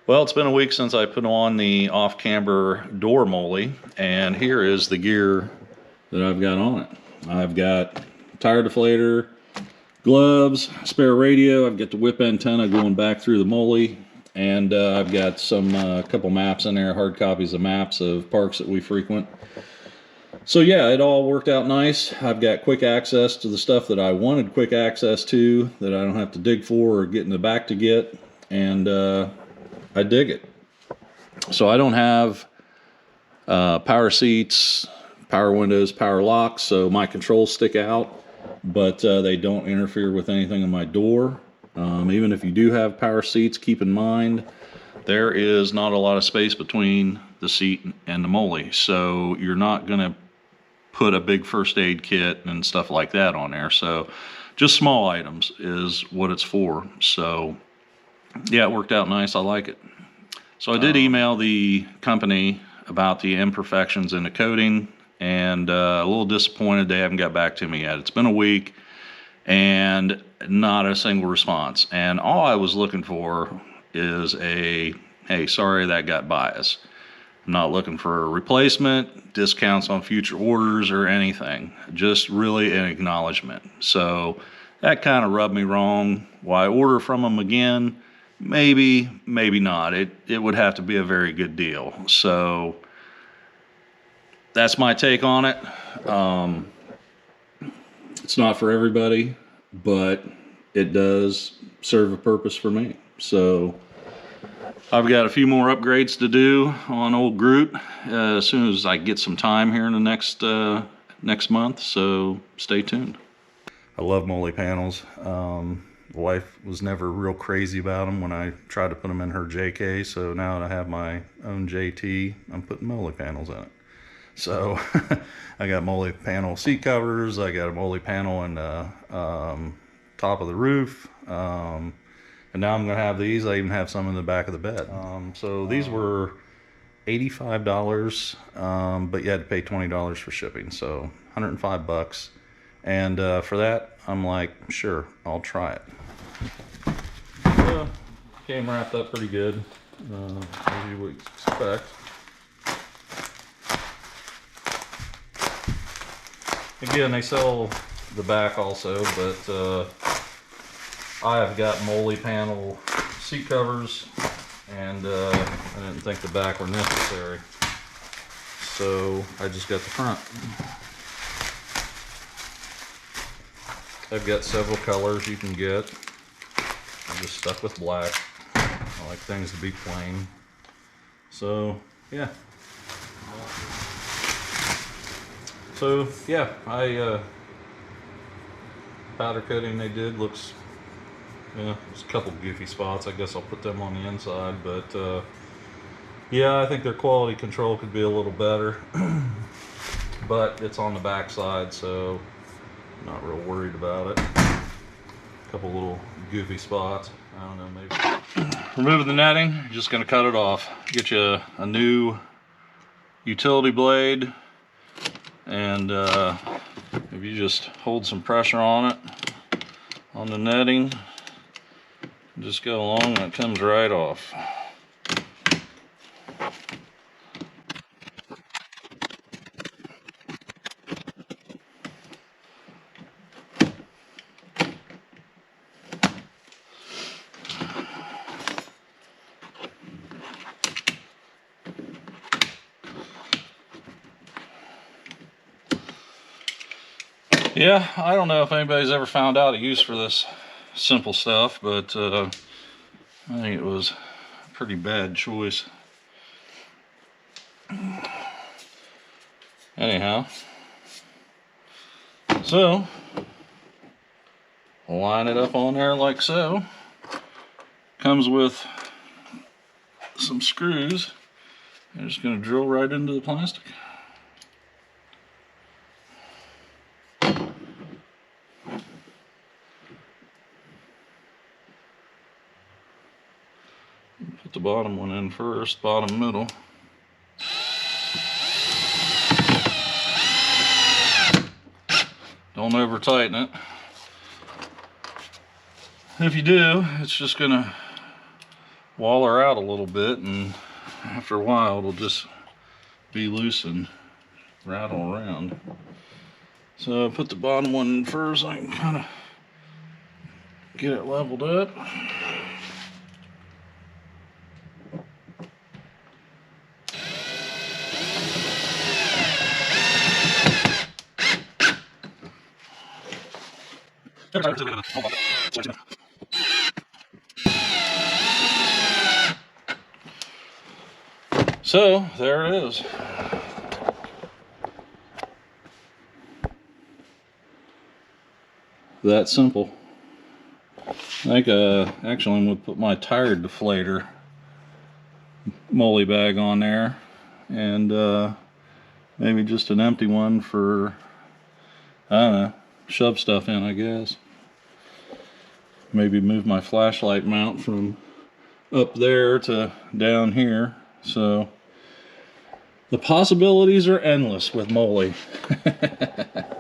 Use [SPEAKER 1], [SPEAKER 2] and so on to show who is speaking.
[SPEAKER 1] Well, it's been a week since I put on the Off-Camber Door Molle, and here is the gear that I've got on it. I've got tire deflator, gloves, spare radio, I've got the whip antenna going back through the molle, and I've got some couple maps in there, hard copies of maps of parks that we frequent. So yeah, it all worked out nice. I've got quick access to the stuff that I wanted quick access to, that I don't have to dig for or get in the back to get, and I dig it. So I don't have power seats, power windows, power locks, so my controls stick out, but they don't interfere with anything on my door. Even if you do have power seats, keep in mind there is not a lot of space between the seat and the molle, so you're not going to put a big first aid kit and stuff like that on there. So just small items is what it's for. So yeah, it worked out nice. I like it. So I did email the company about the imperfections in the coating, and a little disappointed they haven't got back to me yet. It's been a week and not a single response. And all I was looking for is a, hey, sorry that got bias. I'm not looking for a replacement, discounts on future orders or anything. Just really an acknowledgement. So that kind of rubbed me wrong. Why order from them again? Maybe, maybe not. It would have to be a very good deal. So that's my take on it. It's not for everybody, but it does serve a purpose for me. So I've got a few more upgrades to do on old Groot as soon as I get some time here in the next month. So stay tuned. I love molle panels. The wife was never real crazy about them when I tried to put them in her JK, so now that I have my own JT, I'm putting molle panels in it. So I got molle panel seat covers, I got a molle panel in the top of the roof, and now I'm going to have these. I even have some in the back of the bed. So these were $85, but you had to pay $20 for shipping, so $105. And for that, I'm like, sure, I'll try it. Came wrapped up pretty good, as you would expect. Again, they sell the back also, but I have got molle panel seat covers, and I didn't think the back were necessary, so I just got the front. I've got several colors you can get. I'm just stuck with black. I like things to be plain. So yeah. So yeah, powder coating they did looks, yeah, there's a couple goofy spots. I guess I'll put them on the inside, but yeah, I think their quality control could be a little better. But it's on the back side, so I'm not real worried about it. A couple little goofy spots. I don't know, maybe. Removing the netting, just gonna cut it off. Get you a new utility blade, and if you just hold some pressure on it, on the netting, just go along and it comes right off. Yeah, I don't know if anybody's ever found out a use for this simple stuff, but I think it was a pretty bad choice. Anyhow, so line it up on there like so. Comes with some screws. I'm just going to drill right into the plastic. Put the bottom one in first, bottom middle. Don't over tighten it. If you do, it's just gonna waller out a little bit, and after a while it'll just be loose and rattle around. So I put the bottom one in first so I can kind of get it leveled up. So there it is. That simple. I think actually I'm going to put my tire deflator molle bag on there, and maybe just an empty one for, I don't know, shove stuff in, I guess. Maybe move my flashlight mount from up there to down here. So the possibilities are endless with molle.